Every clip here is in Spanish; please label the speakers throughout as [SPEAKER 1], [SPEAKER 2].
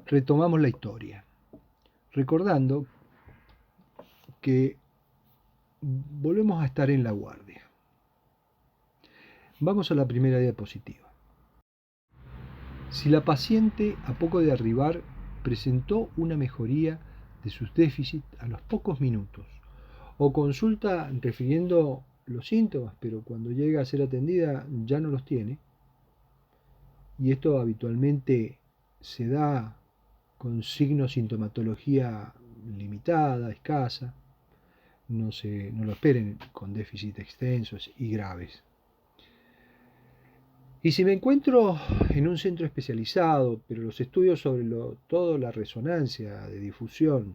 [SPEAKER 1] retomamos la historia, recordando que volvemos a estar en la guardia. Vamos a la primera diapositiva. Si la paciente, a poco de arribar, presentó una mejoría de sus déficits a los pocos minutos, o consulta refiriendo los síntomas, pero cuando llega a ser atendida ya no los tiene, y esto habitualmente se da con signos sintomatología limitada, escasa, no lo esperen con déficits extensos y graves. Y si me encuentro en un centro especializado, pero los estudios sobre todo la resonancia de difusión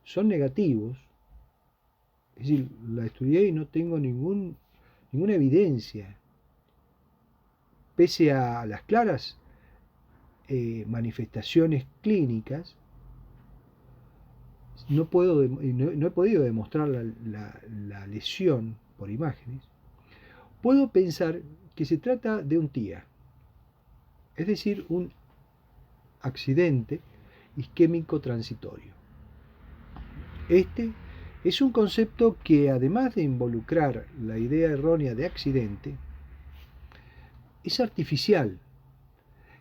[SPEAKER 1] son negativos, es decir, la estudié y no tengo ninguna evidencia, pese a las claras manifestaciones clínicas, no he podido demostrar la lesión por imágenes, puedo pensar que se trata de un TIA, es decir, un accidente isquémico transitorio. Este es un concepto que, además de involucrar la idea errónea de accidente, es artificial,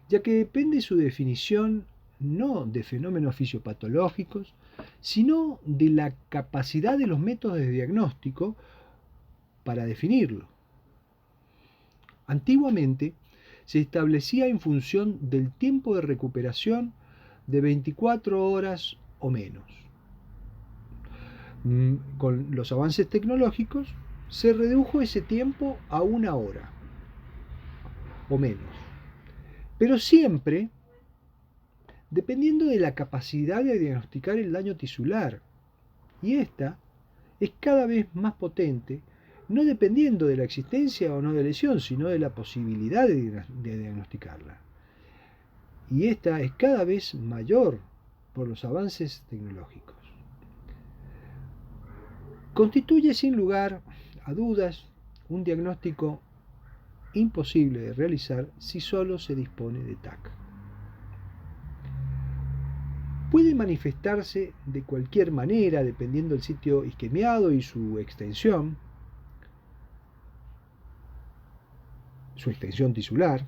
[SPEAKER 1] ya que depende su definición no de fenómenos fisiopatológicos, sino de la capacidad de los métodos de diagnóstico para definirlo. Antiguamente se establecía en función del tiempo de recuperación de 24 horas o menos. Con los avances tecnológicos se redujo ese tiempo a 1 hora o menos, pero siempre dependiendo de la capacidad de diagnosticar el daño tisular, y esta es cada vez más potente, no dependiendo de la existencia o no de lesión, sino de la posibilidad de diagnosticarla. Y esta es cada vez mayor por los avances tecnológicos. Constituye sin lugar a dudas un diagnóstico imposible de realizar si solo se dispone de TAC. Puede manifestarse de cualquier manera dependiendo del sitio isquemiado y su extensión tisular.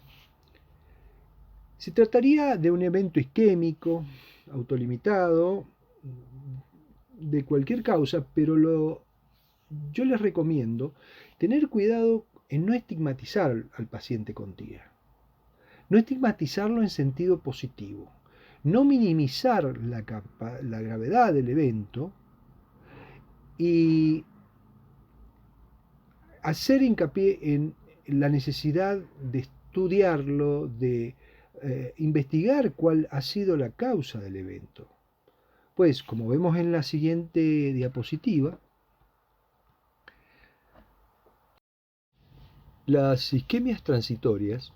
[SPEAKER 1] Se trataría de un evento isquémico, autolimitado, de cualquier causa, pero yo les recomiendo tener cuidado en no estigmatizar al paciente con TIA. No estigmatizarlo en sentido positivo. No minimizar la gravedad del evento y hacer hincapié en la necesidad de estudiarlo, de investigar cuál ha sido la causa del evento. Pues, como vemos en la siguiente diapositiva, las isquemias transitorias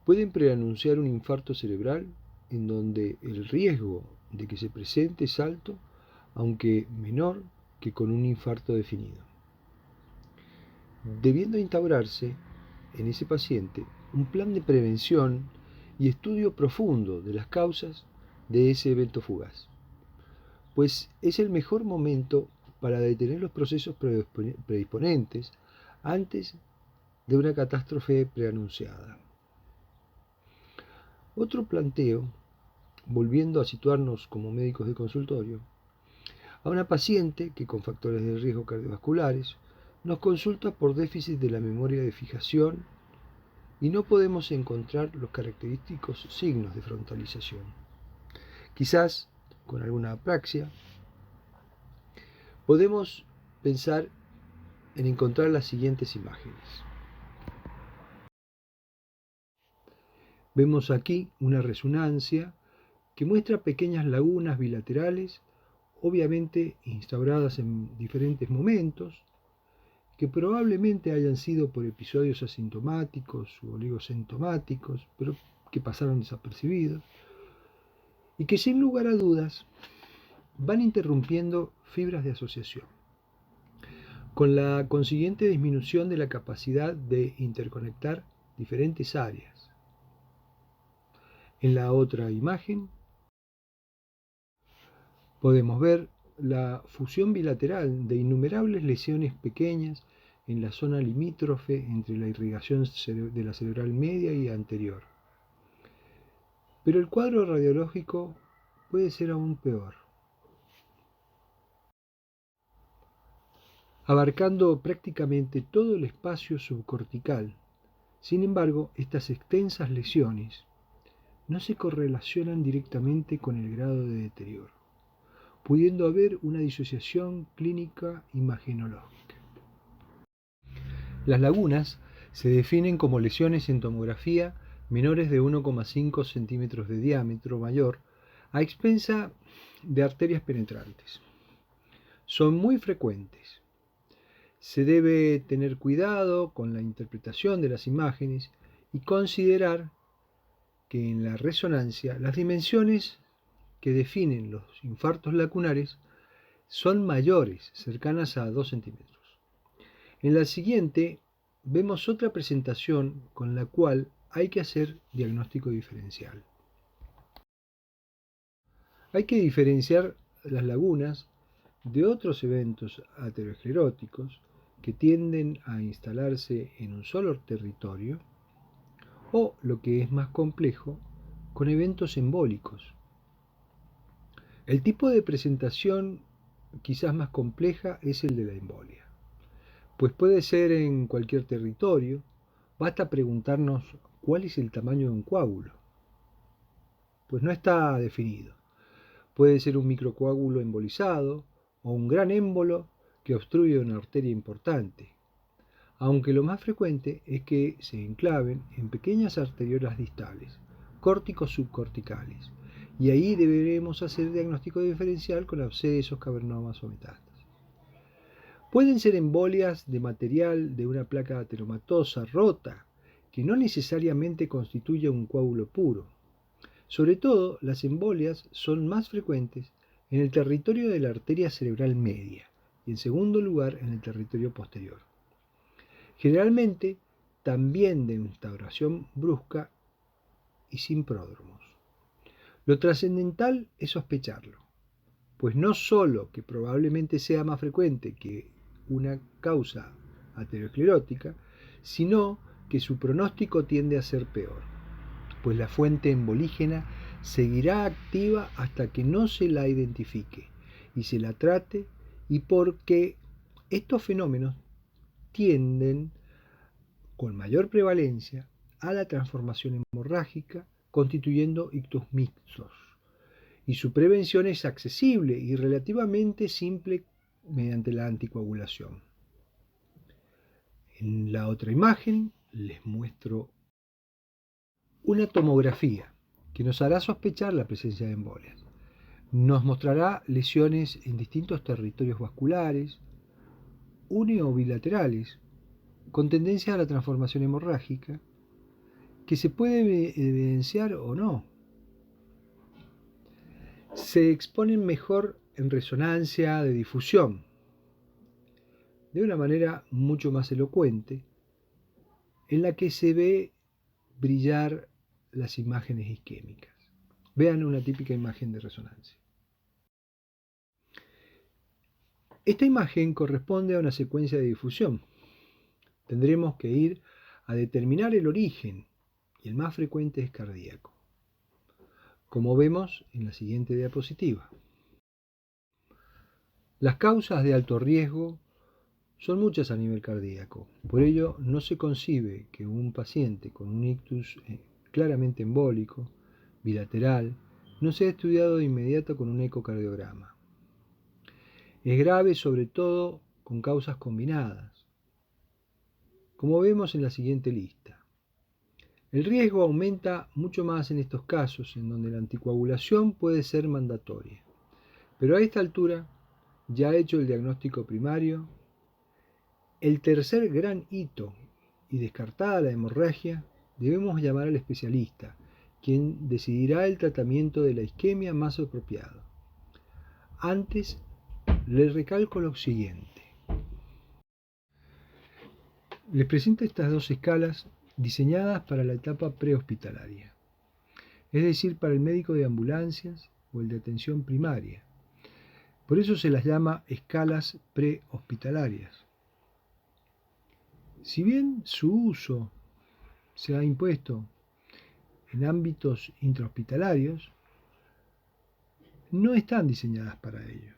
[SPEAKER 1] pueden preanunciar un infarto cerebral en donde el riesgo de que se presente es alto, aunque menor que con un infarto definido, debiendo instaurarse en ese paciente un plan de prevención y estudio profundo de las causas de ese evento fugaz, pues es el mejor momento para detener los procesos predisponentes antes de una catástrofe preanunciada. Otro planteo, volviendo a situarnos como médicos de consultorio, a una paciente que con factores de riesgo cardiovasculares nos consulta por déficit de la memoria de fijación y no podemos encontrar los característicos signos de frontalización. Quizás con alguna apraxia podemos pensar en encontrar las siguientes imágenes. Vemos aquí una resonancia que muestra pequeñas lagunas bilaterales, obviamente instauradas en diferentes momentos, que probablemente hayan sido por episodios asintomáticos u oligosintomáticos, pero que pasaron desapercibidos, y que sin lugar a dudas van interrumpiendo fibras de asociación, con la consiguiente disminución de la capacidad de interconectar diferentes áreas. En la otra imagen Podemos ver la fusión bilateral de innumerables lesiones pequeñas en la zona limítrofe entre la irrigación de la cerebral media y anterior. Pero el cuadro radiológico puede ser aún peor, abarcando prácticamente todo el espacio subcortical. Sin embargo, estas extensas lesiones no se correlacionan directamente con el grado de deterioro, pudiendo haber una disociación clínica imagenológica. Las lagunas se definen como lesiones en tomografía menores de 1,5 centímetros de diámetro mayor a expensa de arterias penetrantes. Son muy frecuentes. Se debe tener cuidado con la interpretación de las imágenes y considerar que en la resonancia las dimensiones que definen los infartos lacunares son mayores, cercanas a 2 centímetros. En la siguiente vemos otra presentación con la cual hay que hacer diagnóstico diferencial. Hay que diferenciar las lagunas de otros eventos ateroscleróticos que tienden a instalarse en un solo territorio o, lo que es más complejo, con eventos embólicos. El tipo de presentación quizás más compleja es el de la embolia, pues puede ser en cualquier territorio. Basta preguntarnos cuál es el tamaño de un coágulo, pues no está definido. Puede ser un microcoágulo embolizado o un gran émbolo que obstruye una arteria importante, aunque lo más frecuente es que se enclaven en pequeñas arteriolas distales, córticos subcorticales, y ahí deberemos hacer diagnóstico diferencial con abscesos, cavernomas o metástasis. Pueden ser embolias de material de una placa ateromatosa rota, que no necesariamente constituye un coágulo puro. Sobre todo, las embolias son más frecuentes en el territorio de la arteria cerebral media y, en segundo lugar, en el territorio posterior. Generalmente, también de instauración brusca y sin pródromos. Lo trascendental es sospecharlo, pues no solo que probablemente sea más frecuente que una causa aterosclerótica, sino que su pronóstico tiende a ser peor, pues la fuente embolígena seguirá activa hasta que no se la identifique y se la trate, y porque estos fenómenos tienden con mayor prevalencia a la transformación hemorrágica, constituyendo ictus mixtos, y su prevención es accesible y relativamente simple mediante la anticoagulación. En la otra imagen les muestro una tomografía que nos hará sospechar la presencia de embolias. Nos mostrará lesiones en distintos territorios vasculares, uni o bilaterales, con tendencia a la transformación hemorrágica, que se puede evidenciar o no. Se exponen mejor en resonancia de difusión, de una manera mucho más elocuente, en la que se ve brillar las imágenes isquémicas. Vean una típica imagen de resonancia. Esta imagen corresponde a una secuencia de difusión. Tendremos que ir a determinar el origen, y el más frecuente es cardíaco, como vemos en la siguiente diapositiva. Las causas de alto riesgo son muchas a nivel cardíaco. Por ello, no se concibe que un paciente con un ictus claramente embólico, bilateral, no sea estudiado de inmediato con un ecocardiograma. Es grave sobre todo con causas combinadas, como vemos en la siguiente lista. El riesgo aumenta mucho más en estos casos, en donde la anticoagulación puede ser mandatoria. Pero a esta altura, ya hecho el diagnóstico primario, el tercer gran hito, y descartada la hemorragia, debemos llamar al especialista, quien decidirá el tratamiento de la isquemia más apropiado. Antes, les recalco lo siguiente. Les presento estas dos escalas diseñadas para la etapa prehospitalaria, es decir, para el médico de ambulancias o el de atención primaria, Por eso se las llama escalas prehospitalarias. Si bien su uso se ha impuesto en ámbitos intrahospitalarios, no están diseñadas para ello.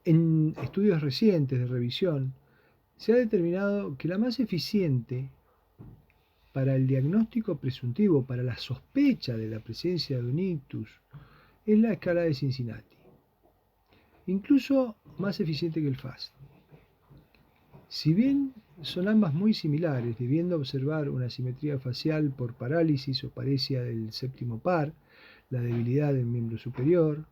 [SPEAKER 1] En estudios recientes de revisión, se ha determinado que la más eficiente para el diagnóstico presuntivo, para la sospecha de la presencia de un ictus, es la escala de Cincinnati, incluso más eficiente que el FAST. Si bien son ambas muy similares, debiendo observar una simetría facial por parálisis o paresia del séptimo par, la debilidad del miembro superior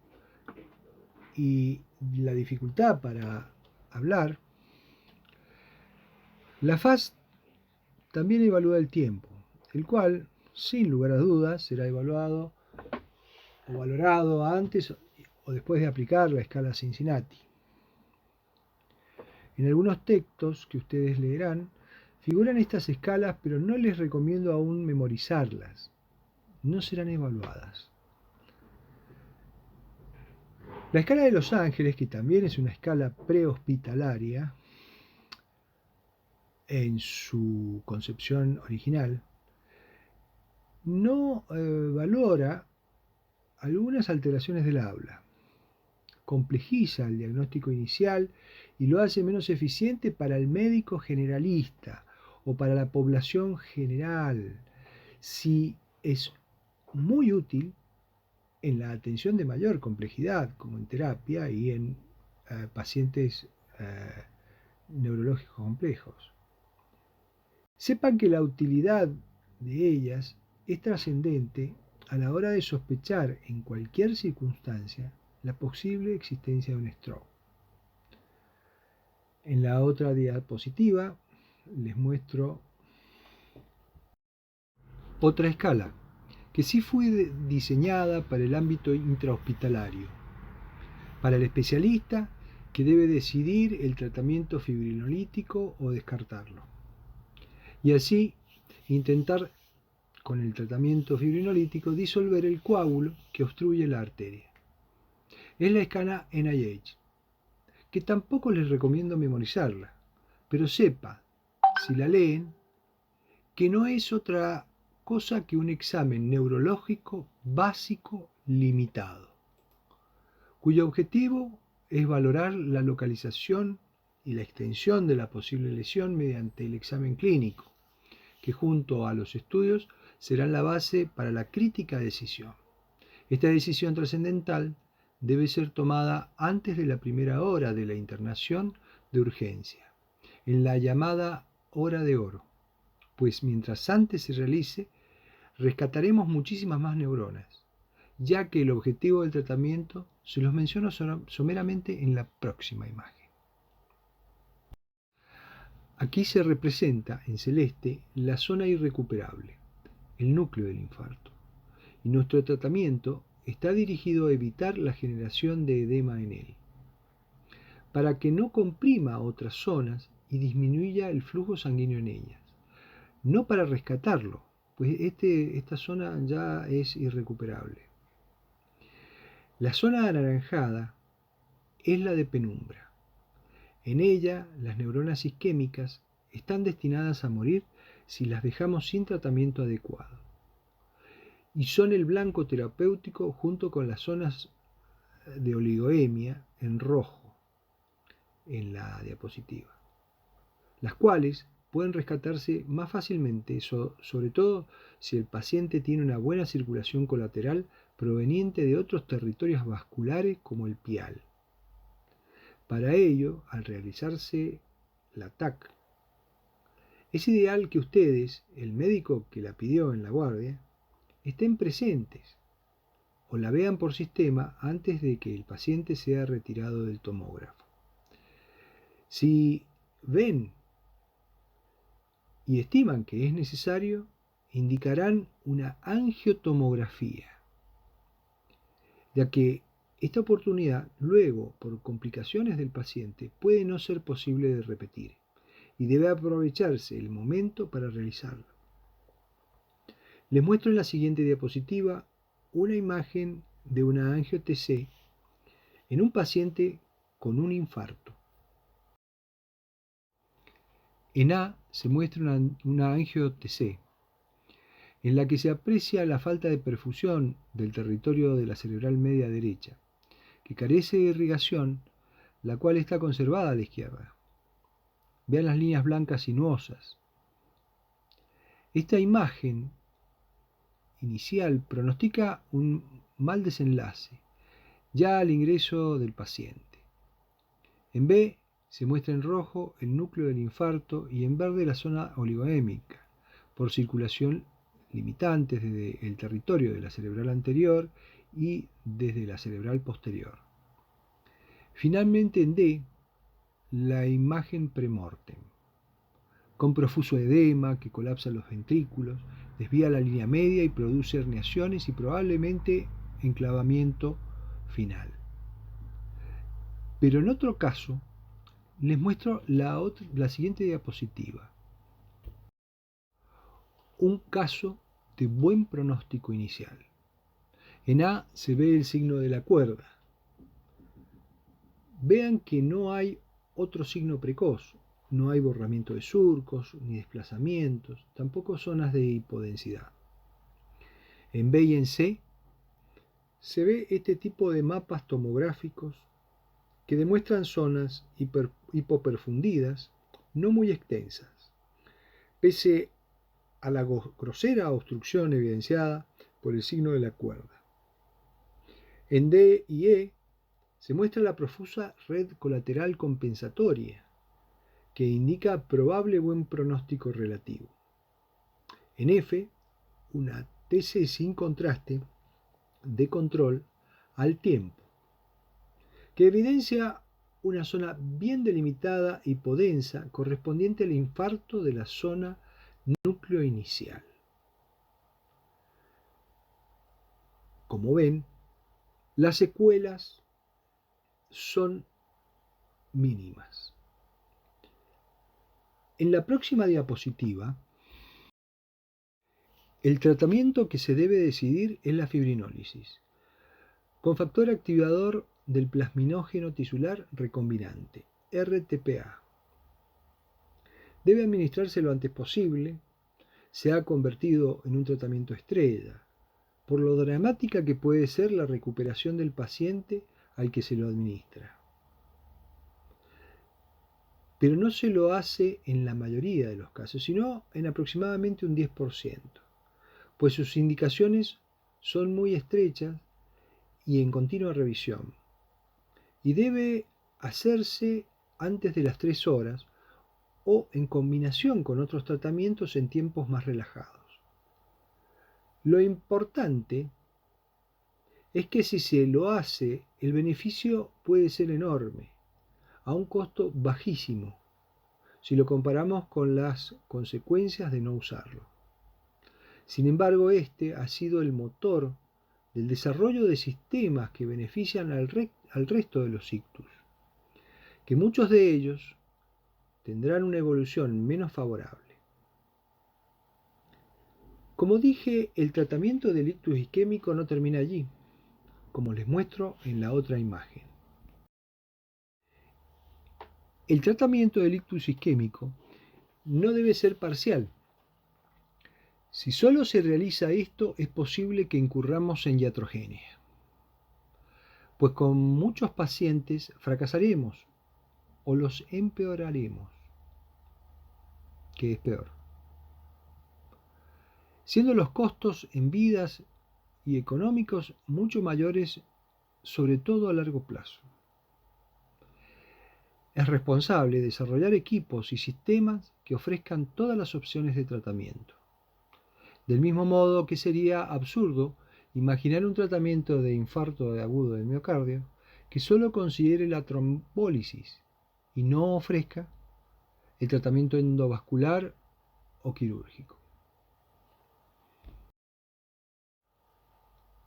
[SPEAKER 1] y la dificultad para hablar, la FAST también evalúa el tiempo, el cual, sin lugar a dudas, será evaluado o valorado antes o después de aplicar la escala Cincinnati. En algunos textos que ustedes leerán figuran estas escalas, pero no les recomiendo aún memorizarlas. No serán evaluadas. La escala de Los Ángeles, que también es una escala prehospitalaria en su concepción original, no valora algunas alteraciones del habla, complejiza el diagnóstico inicial y lo hace menos eficiente para el médico generalista o para la población general. Sí es muy útil en la atención de mayor complejidad, como en terapia y en pacientes neurológicos complejos. Sepan que la utilidad de ellas es trascendente a la hora de sospechar en cualquier circunstancia la posible existencia de un stroke. En la otra diapositiva les muestro otra escala que sí fue diseñada para el ámbito intrahospitalario, para el especialista que debe decidir el tratamiento fibrinolítico o descartarlo, y así intentar con el tratamiento fibrinolítico disolver el coágulo que obstruye la arteria. Es la escala NIH, que tampoco les recomiendo memorizarla, pero sepa, si la leen, que no es otra cosa que un examen neurológico básico limitado, cuyo objetivo es valorar la localización y la extensión de la posible lesión mediante el examen clínico, que junto a los estudios serán la base para la crítica decisión. Esta decisión trascendental debe ser tomada antes de la primera hora de la internación de urgencia, en la llamada hora de oro, pues mientras antes se realice, rescataremos muchísimas más neuronas, ya que el objetivo del tratamiento se los menciono someramente en la próxima imagen. Aquí se representa en celeste la zona irrecuperable, el núcleo del infarto, y nuestro tratamiento está dirigido a evitar la generación de edema en él, para que no comprima otras zonas y disminuya el flujo sanguíneo en ellas, no para rescatarlo, pues esta zona ya es irrecuperable. La zona anaranjada es la de penumbra. En ella, las neuronas isquémicas están destinadas a morir si las dejamos sin tratamiento adecuado, y son el blanco terapéutico junto con las zonas de oligoemia en rojo en la diapositiva, las cuales pueden rescatarse más fácilmente, sobre todo si el paciente tiene una buena circulación colateral proveniente de otros territorios vasculares como el pial. Para ello, al realizarse la TAC, es ideal que ustedes, el médico que la pidió en la guardia, estén presentes o la vean por sistema antes de que el paciente sea retirado del tomógrafo. Si ven y estiman que es necesario, indicarán una angiotomografía, ya que esta oportunidad luego, por complicaciones del paciente, puede no ser posible de repetir y debe aprovecharse el momento para realizarlo. Les muestro en la siguiente diapositiva una imagen de una angio-TC en un paciente con un infarto. En A se muestra una angio-TC en la que se aprecia la falta de perfusión del territorio de la cerebral media derecha, que carece de irrigación, la cual está conservada a la izquierda. Vean las líneas blancas sinuosas. Esta imagen inicial pronostica un mal desenlace, ya al ingreso del paciente. En B se muestra en rojo el núcleo del infarto y en verde la zona oligohémica, por circulación limitantes desde el territorio de la cerebral anterior y desde la cerebral posterior. Finalmente en D, la imagen premortem, con profuso edema que colapsa los ventrículos, desvía la línea media y produce herniaciones y probablemente enclavamiento final. Pero en otro caso, les muestro la siguiente diapositiva. Un caso de buen pronóstico inicial. En A se ve el signo de la cuerda. Vean que no hay otro signo precoz. No hay borramiento de surcos, ni desplazamientos, tampoco zonas de hipodensidad. En B y en C se ve este tipo de mapas tomográficos que demuestran zonas hipoperfundidas no muy extensas, pese a la grosera obstrucción evidenciada por el signo de la cuerda. En D y E se muestra la profusa red colateral compensatoria, que indica probable buen pronóstico relativo. En F, una TC sin contraste de control al tiempo, que evidencia una zona bien delimitada hipodensa correspondiente al infarto de la zona núcleo inicial. Como ven, las secuelas son mínimas. En la próxima diapositiva, el tratamiento que se debe decidir es la fibrinólisis, con factor activador del plasminógeno tisular recombinante, RTPA. Debe administrarse lo antes posible, se ha convertido en un tratamiento estrella, por lo dramática que puede ser la recuperación del paciente al que se lo administra. Pero no se lo hace en la mayoría de los casos, sino en aproximadamente un 10%, pues sus indicaciones son muy estrechas y en continua revisión, y debe hacerse antes de las 3 horas o en combinación con otros tratamientos en tiempos más relajados. Lo importante es que si se lo hace, el beneficio puede ser enorme, a un costo bajísimo, si lo comparamos con las consecuencias de no usarlo. Sin embargo, este ha sido el motor del desarrollo de sistemas que benefician al resto de los ictus, que muchos de ellos tendrán una evolución menos favorable. Como dije, el tratamiento del ictus isquémico no termina allí, como les muestro en la otra imagen. El tratamiento del ictus isquémico no debe ser parcial. Si solo se realiza esto, es posible que incurramos en iatrogenia, pues con muchos pacientes fracasaremos o los empeoraremos, que es peor, siendo los costos en vidas y económicos mucho mayores, sobre todo a largo plazo. Es responsable desarrollar equipos y sistemas que ofrezcan todas las opciones de tratamiento. Del mismo modo que sería absurdo imaginar un tratamiento de infarto agudo del miocardio que solo considere la trombólisis y no ofrezca el tratamiento endovascular o quirúrgico.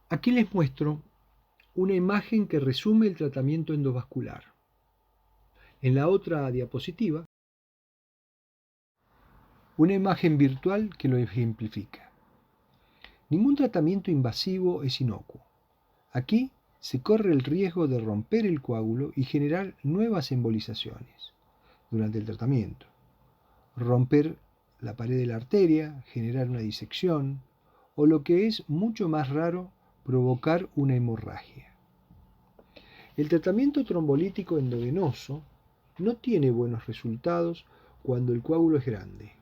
[SPEAKER 1] Aquí les muestro una imagen que resume el tratamiento endovascular. En la otra diapositiva, una imagen virtual que lo ejemplifica. Ningún tratamiento invasivo es inocuo. Aquí se corre el riesgo de romper el coágulo y generar nuevas embolizaciones durante el tratamiento. Romper la pared de la arteria, generar una disección o, lo que es mucho más raro, provocar una hemorragia. El tratamiento trombolítico endovenoso no tiene buenos resultados cuando el coágulo es grande,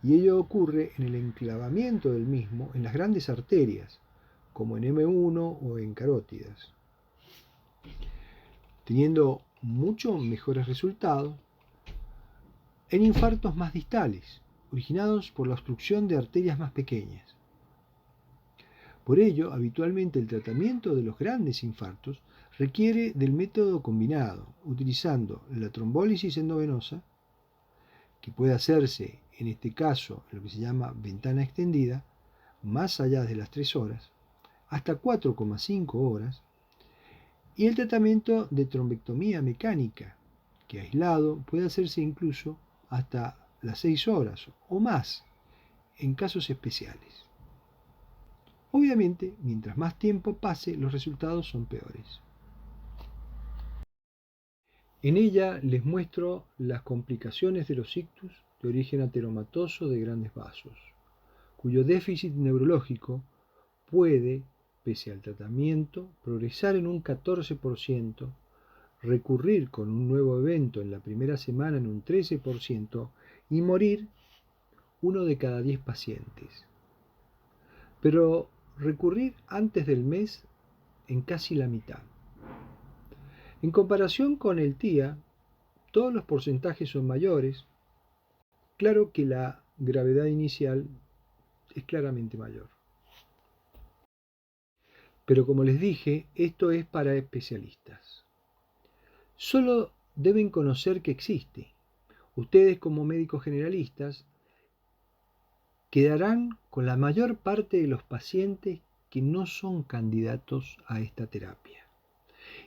[SPEAKER 1] y ello ocurre en el enclavamiento del mismo en las grandes arterias, como en M1 o en carótidas, teniendo mucho mejores resultados en infartos más distales, originados por la obstrucción de arterias más pequeñas. Por ello, habitualmente el tratamiento de los grandes infartos requiere del método combinado, utilizando la trombólisis endovenosa, que puede hacerse en este caso en lo que se llama ventana extendida, más allá de las 3 horas, hasta 4,5 horas, y el tratamiento de trombectomía mecánica, que aislado puede hacerse incluso hasta las 6 horas o más en casos especiales. Obviamente, mientras más tiempo pase, los resultados son peores. En ella les muestro las complicaciones de los ictus de origen ateromatoso de grandes vasos, cuyo déficit neurológico puede, pese al tratamiento, progresar en un 14%, recurrir con un nuevo evento en la primera semana en un 13% y morir 1 de cada 10 pacientes. Pero recurrir antes del mes en casi la mitad. En comparación con el TIA, todos los porcentajes son mayores. Claro que la gravedad inicial es claramente mayor. Pero como les dije, esto es para especialistas. Solo deben conocer que existe. Ustedes, como médicos generalistas, quedarán con la mayor parte de los pacientes que no son candidatos a esta terapia,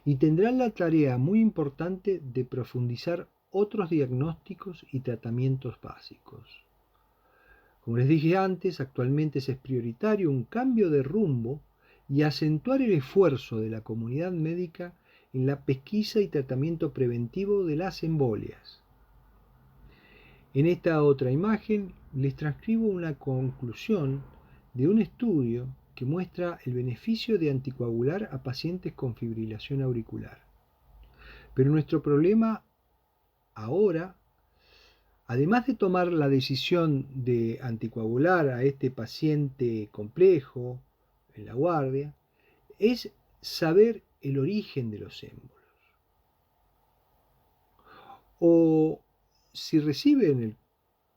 [SPEAKER 1] y tendrán la tarea muy importante de profundizar otros diagnósticos y tratamientos básicos. Como les dije antes, actualmente es prioritario un cambio de rumbo y acentuar el esfuerzo de la comunidad médica en la pesquisa y tratamiento preventivo de las embolias. En esta otra imagen les transcribo una conclusión de un estudio que muestra el beneficio de anticoagular a pacientes con fibrilación auricular. Pero nuestro problema ahora, además de tomar la decisión de anticoagular a este paciente complejo en la guardia, es saber el origen de los émbolos. O si reciben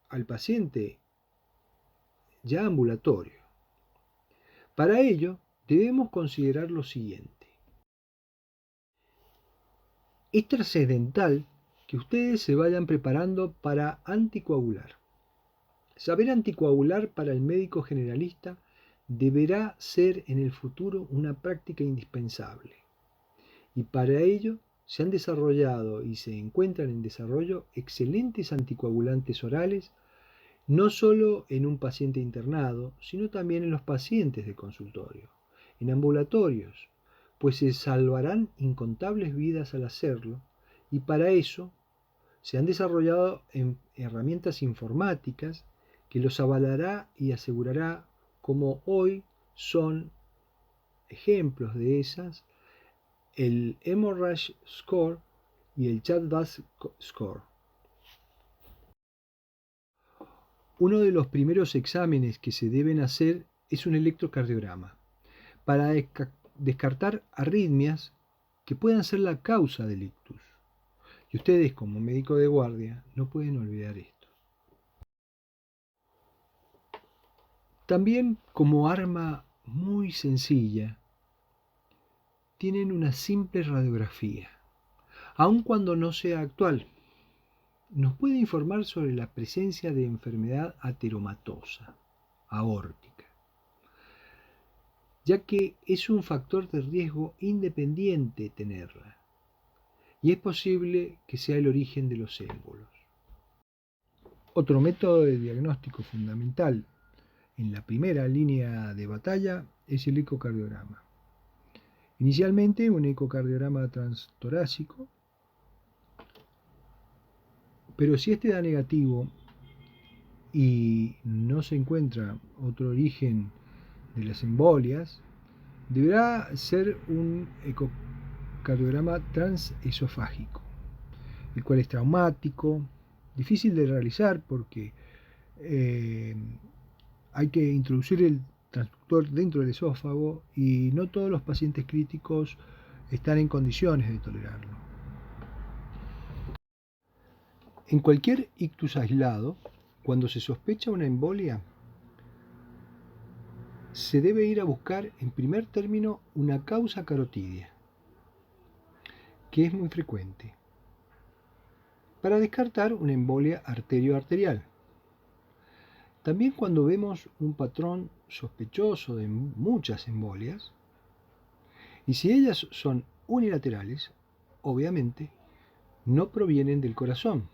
[SPEAKER 1] al paciente ya ambulatorio. Para ello, debemos considerar lo siguiente. Es trascendental que ustedes se vayan preparando para anticoagular. Saber anticoagular para el médico generalista deberá ser en el futuro una práctica indispensable. Y para ello se han desarrollado y se encuentran en desarrollo excelentes anticoagulantes orales, no solo en un paciente internado, sino también en los pacientes de consultorio, en ambulatorios, pues se salvarán incontables vidas al hacerlo, y para eso se han desarrollado herramientas informáticas que los avalará y asegurará, como hoy son ejemplos de esas, el Hemorrhage Score y el CHA2DS Score. Uno de los primeros exámenes que se deben hacer es un electrocardiograma para descartar arritmias que puedan ser la causa del ictus. Y ustedes, como médico de guardia, no pueden olvidar esto. También, como arma muy sencilla, tienen una simple radiografía, aun cuando no sea actual. Nos puede informar sobre la presencia de enfermedad ateromatosa, aórtica, ya que es un factor de riesgo independiente tenerla, y es posible que sea el origen de los émbolos. Otro método de diagnóstico fundamental en la primera línea de batalla es el ecocardiograma. Inicialmente un ecocardiograma transtorácico, pero si este da negativo y no se encuentra otro origen de las embolias, deberá ser un ecocardiograma transesofágico, el cual es traumático, difícil de realizar porque hay que introducir el transductor dentro del esófago y no todos los pacientes críticos están en condiciones de tolerarlo. En cualquier ictus aislado, cuando se sospecha una embolia, se debe ir a buscar en primer término una causa carotidia, que es muy frecuente, para descartar una embolia arterio-arterial. También cuando vemos un patrón sospechoso de muchas embolias, y si ellas son unilaterales, obviamente no provienen del corazón,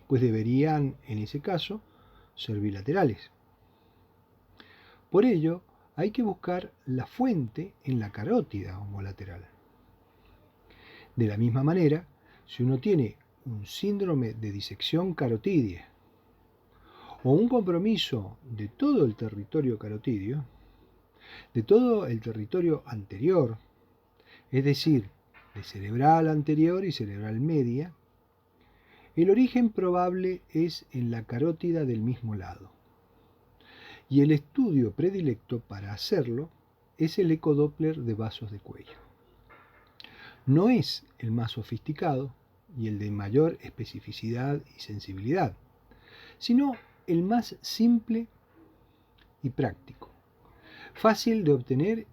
[SPEAKER 1] pues deberían, en ese caso, ser bilaterales. Por ello, hay que buscar la fuente en la carótida homolateral. De la misma manera, si uno tiene un síndrome de disección carotidia o un compromiso de todo el territorio carotidio, de todo el territorio anterior, es decir, de cerebral anterior y cerebral media, el origen probable es en la carótida del mismo lado. Y el estudio predilecto para hacerlo es el ecodoppler de vasos de cuello. No es el más sofisticado y el de mayor especificidad y sensibilidad, sino el más simple y práctico, fácil de obtener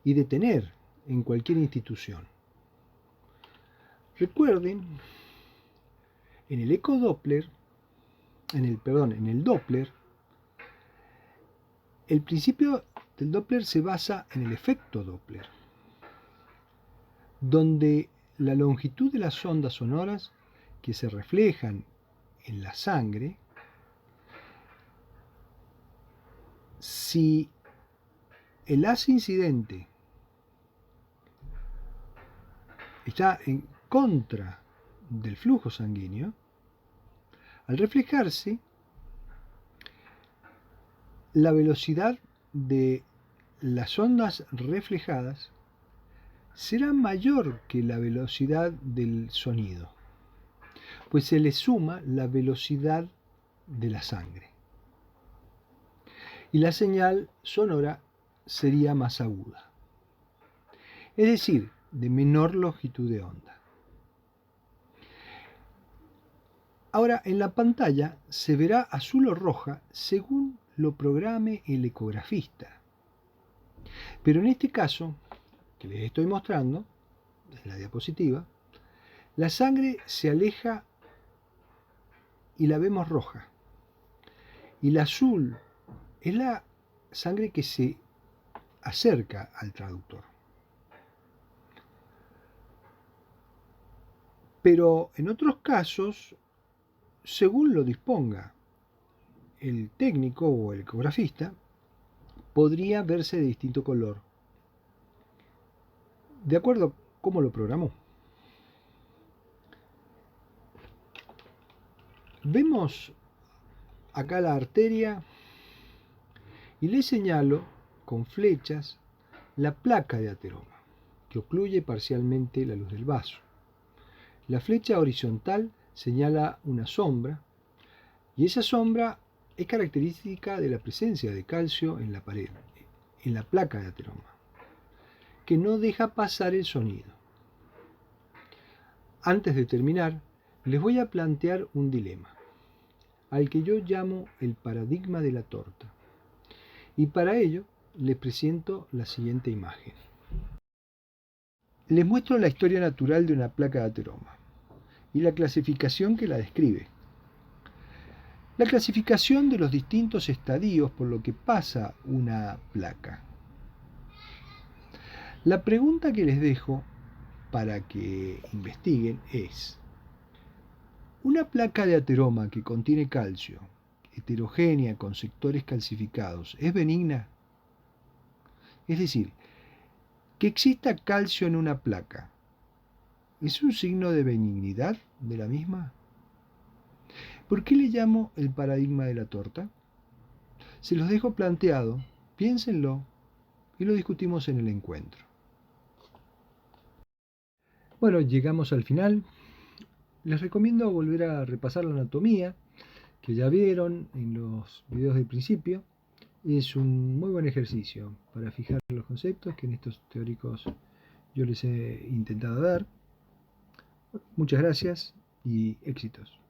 [SPEAKER 1] y de tener en cualquier institución. Recuerden, en el ecodoppler, en el Doppler, el principio del Doppler se basa en el efecto Doppler, donde la longitud de las ondas sonoras que se reflejan en la sangre, si el haz incidente está en contra del flujo sanguíneo, al reflejarse, la velocidad de las ondas reflejadas será mayor que la velocidad del sonido, pues se le suma la velocidad de la sangre. Y la señal sonora sería más aguda, es decir, de menor longitud de onda. Ahora, en la pantalla se verá azul o roja según lo programe el ecografista. Pero en este caso, que les estoy mostrando, en la diapositiva, la sangre se aleja y la vemos roja. Y la azul es la sangre que se acerca al traductor. Pero en otros casos, según lo disponga el técnico o el ecografista, podría verse de distinto color, de acuerdo a cómo lo programó. Vemos acá la arteria y le señalo con flechas la placa de ateroma, que ocluye parcialmente la luz del vaso. La flecha horizontal señala una sombra, y esa sombra es característica de la presencia de calcio en la pared, en la placa de ateroma, que no deja pasar el sonido. Antes de terminar, les voy a plantear un dilema, al que yo llamo el paradigma de la torta. Y para ello les presento la siguiente imagen. Les muestro la historia natural de una placa de ateroma y la clasificación que la describe. La clasificación de los distintos estadios por lo que pasa una placa. La pregunta que les dejo para que investiguen es: ¿una placa de ateroma que contiene calcio, heterogénea con sectores calcificados, es benigna? Es decir, Que exista calcio en una placa, ¿es un signo de benignidad de la misma? ¿Por qué le llamo el paradigma de la torta? Se los dejo planteado, piénsenlo y lo discutimos en el encuentro. Bueno, llegamos al final. Les recomiendo volver a repasar la anatomía que ya vieron en los videos del principio. Es un muy buen ejercicio para fijar los conceptos que en estos teóricos yo les he intentado dar. Muchas gracias y éxitos.